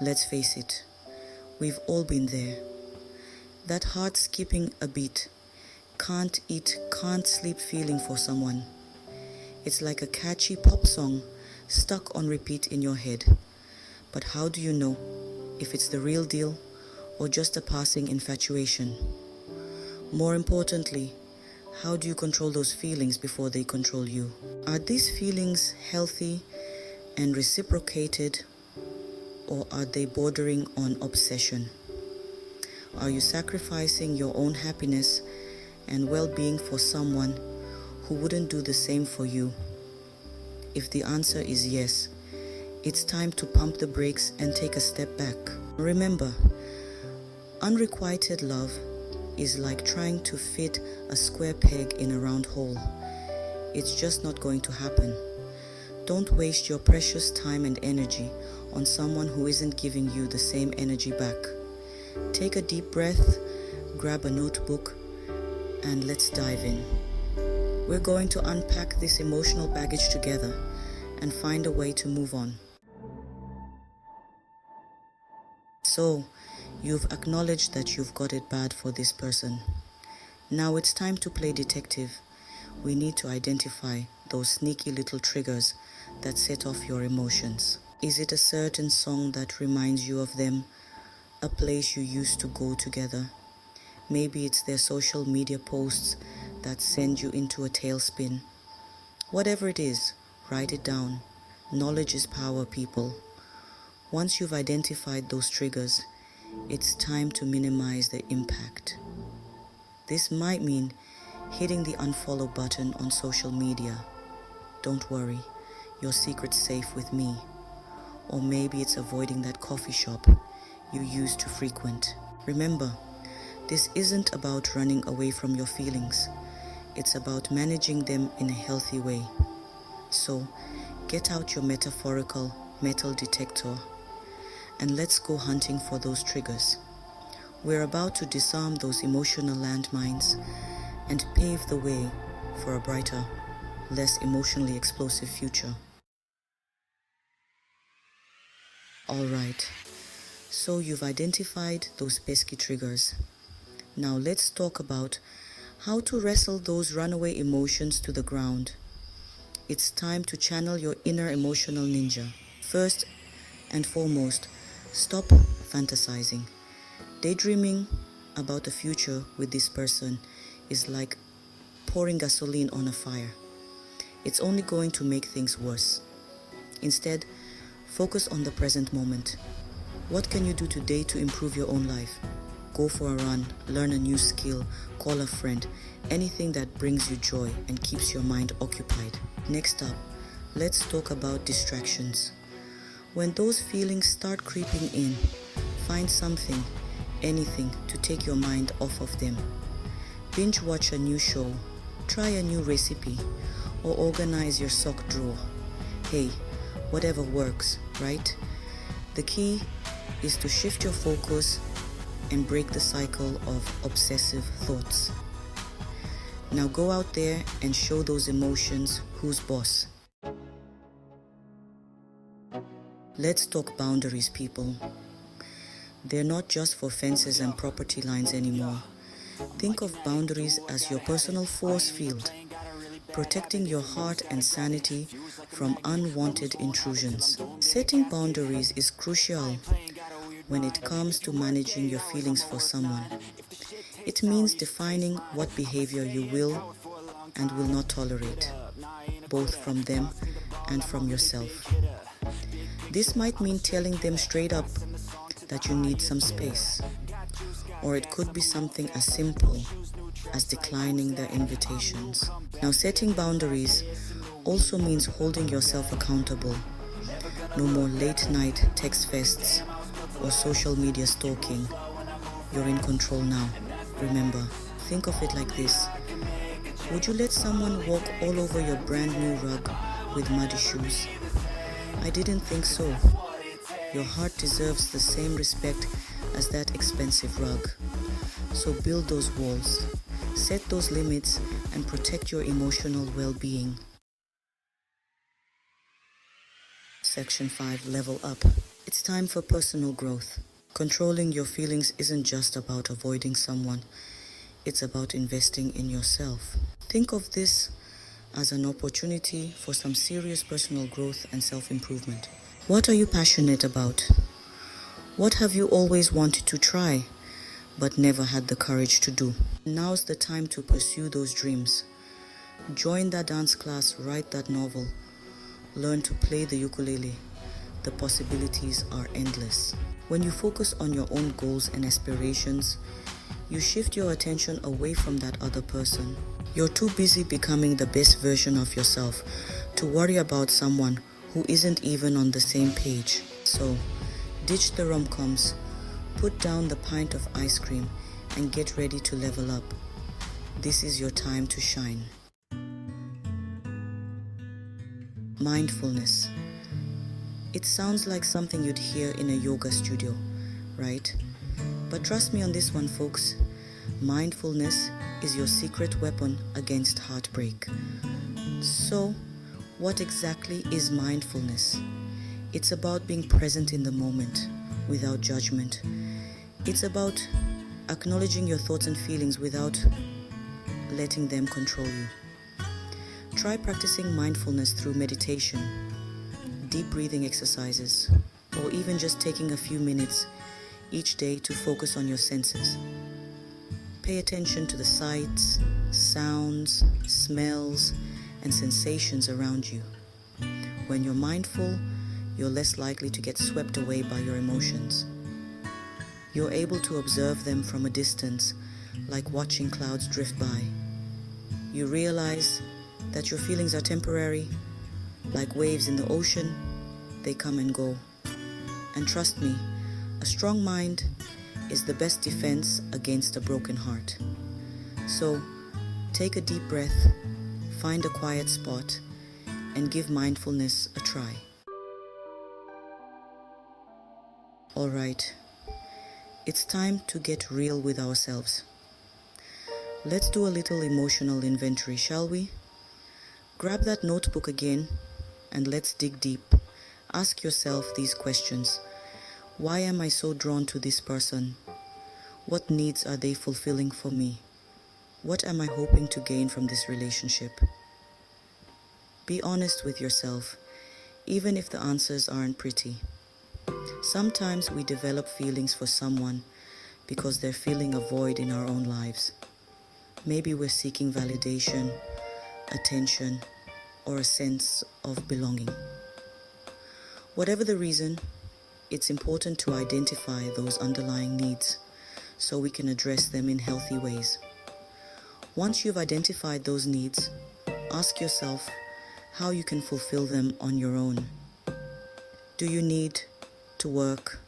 Let's face it, we've all been there. That heart skipping a beat, can't eat, can't sleep feeling for someone. It's like a catchy pop song stuck on repeat in your head. But how do you know if it's the real deal or just a passing infatuation? More importantly, how do you control those feelings before they control you? Are these feelings healthy and reciprocated, or are they bordering on obsession? Are you sacrificing your own happiness and well-being for someone who wouldn't do the same for you? If the answer is yes, it's time to pump the brakes and take a step back. Remember, unrequited love is like trying to fit a square peg in a round hole. It's just not going to happen. Don't waste your precious time and energy on someone who isn't giving you the same energy back. Take a deep breath, grab a notebook, and let's dive in. We're going to unpack this emotional baggage together and find a way to move on. So, you've acknowledged that you've got it bad for this person. Now it's time to play detective. We need to identify those sneaky little triggers that set off your emotions. Is it a certain song that reminds you of them? A place you used to go together? Maybe it's their social media posts that send you into a tailspin. Whatever it is, write it down. Knowledge is power, people. Once you've identified those triggers, it's time to minimize the impact. This might mean hitting the unfollow button on social media. Don't worry, your secret's safe with me. Or maybe it's avoiding that coffee shop you used to frequent. Remember, this isn't about running away from your feelings. It's about managing them in a healthy way. So, get out your metaphorical metal detector and let's go hunting for those triggers. We're about to disarm those emotional landmines and pave the way for a brighter, less emotionally explosive future. Alright, so you've identified those pesky triggers. Now let's talk about how to wrestle those runaway emotions to the ground. It's time to channel your inner emotional ninja. First and foremost, stop fantasizing. Daydreaming about the future with this person is like pouring gasoline on a fire. It's only going to make things worse. Instead, focus on the present moment. What can you do today to improve your own life? Go for a run, learn a new skill, call a friend, anything that brings you joy and keeps your mind occupied. Next up, let's talk about distractions. When those feelings start creeping in, find something, anything to take your mind off of them. Binge watch a new show, try a new recipe, or organize your sock drawer. Hey, whatever works, right? The key is to shift your focus and break the cycle of obsessive thoughts. Now go out there and show those emotions who's boss. Let's talk boundaries, people. They're not just for fences and property lines anymore. Think of boundaries as your personal force field, protecting your heart and sanity from unwanted intrusions. Setting boundaries is crucial when it comes to managing your feelings for someone. It means defining what behavior you will and will not tolerate, both from them and from yourself. This might mean telling them straight up that you need some space, or it could be something as simple as declining their invitations. Now, setting boundaries also means holding yourself accountable. No more late night text fests or social media stalking. You're in control now. Remember, think of it like this. Would you let someone walk all over your brand new rug with muddy shoes? I didn't think so. Your heart deserves the same respect as that expensive rug. So build those walls, set those limits, and protect your emotional well-being. Section 5, level up. It's time for personal growth. Controlling your feelings isn't just about avoiding someone, it's about investing in yourself. Think of this as an opportunity for some serious personal growth and self-improvement. What are you passionate about? What have you always wanted to try but never had the courage to do? Now's the time to pursue those dreams. Join that dance class, write that novel, learn to play the ukulele. The possibilities are endless. When you focus on your own goals and aspirations, you shift your attention away from that other person. You're too busy becoming the best version of yourself to worry about someone who isn't even on the same page. So, ditch the rom-coms, put down the pint of ice cream, and get ready to level up. This is your time to shine. Mindfulness. It sounds like something you'd hear in a yoga studio, right? But trust me on this one, folks. Mindfulness is your secret weapon against heartbreak. So, what exactly is mindfulness? It's about being present in the moment without judgment. It's about acknowledging your thoughts and feelings without letting them control you. Try practicing mindfulness through meditation, deep breathing exercises, or even just taking a few minutes each day to focus on your senses. Pay attention to the sights, sounds, smells, and sensations around you. When you're mindful, you're less likely to get swept away by your emotions. You're able to observe them from a distance, like watching clouds drift by. You realize that your feelings are temporary, like waves in the ocean, they come and go. And trust me, a strong mind is the best defense against a broken heart. So, take a deep breath, find a quiet spot, and give mindfulness a try. Alright, it's time to get real with ourselves. Let's do a little emotional inventory, shall we? Grab that notebook again and let's dig deep. Ask yourself these questions. Why am I so drawn to this person? What needs are they fulfilling for me? What am I hoping to gain from this relationship? Be honest with yourself, even if the answers aren't pretty. Sometimes we develop feelings for someone because they're filling a void in our own lives. Maybe we're seeking validation, attention, or a sense of belonging. Whatever the reason, it's important to identify those underlying needs so we can address them in healthy ways. Once you've identified those needs, ask yourself how you can fulfill them on your own. Do you need to work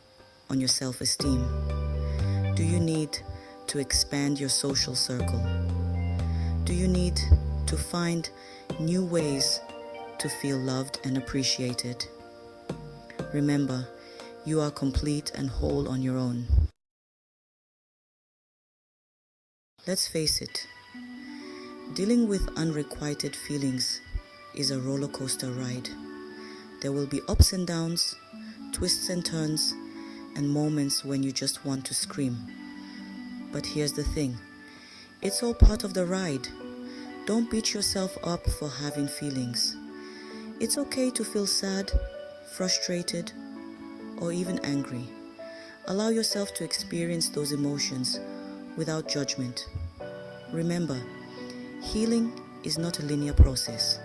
on your self-esteem? Do you need to expand your social circle? Do you need to find new ways to feel loved and appreciated? Remember, you are complete and whole on your own. Let's face it, dealing with unrequited feelings is a roller coaster ride. There will be ups and downs, twists and turns, and moments when you just want to scream. But here's the thing, it's all part of the ride. Don't beat yourself up for having feelings. It's okay to feel sad, frustrated, or even angry. Allow yourself to experience those emotions without judgment. Remember, healing is not a linear process.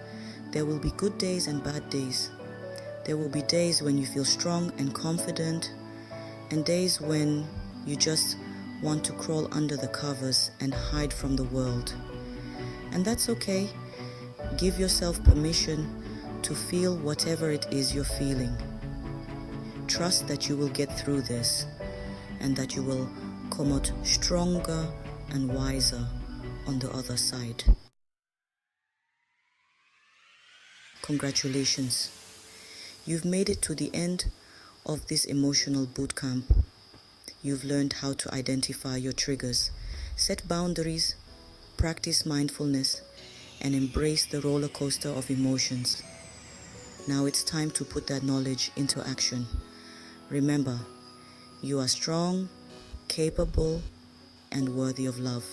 There will be good days and bad days. There will be days when you feel strong and confident, and days when you just want to crawl under the covers and hide from the world. And that's okay. Give yourself permission to feel whatever it is you're feeling. Trust that you will get through this and that you will come out stronger and wiser on the other side. Congratulations. You've made it to the end of this emotional boot camp. You've learned how to identify your triggers, set boundaries, practice mindfulness, and embrace the roller coaster of emotions. Now it's time to put that knowledge into action. Remember, you are strong, capable, and worthy of love.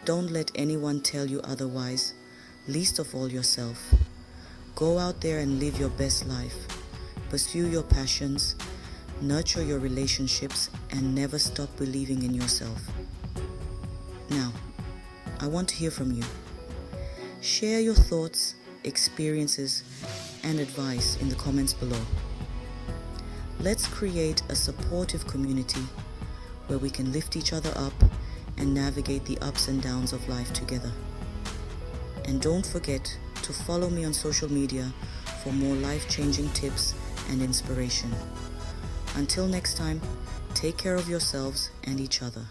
Don't let anyone tell you otherwise, least of all yourself. Go out there and live your best life. Pursue your passions, nurture your relationships, and never stop believing in yourself. Now, I want to hear from you. Share your thoughts, experiences, and advice in the comments below. Let's create a supportive community where we can lift each other up and navigate the ups and downs of life together. And don't forget to follow me on social media for more life-changing tips and inspiration. Until next time, take care of yourselves and each other.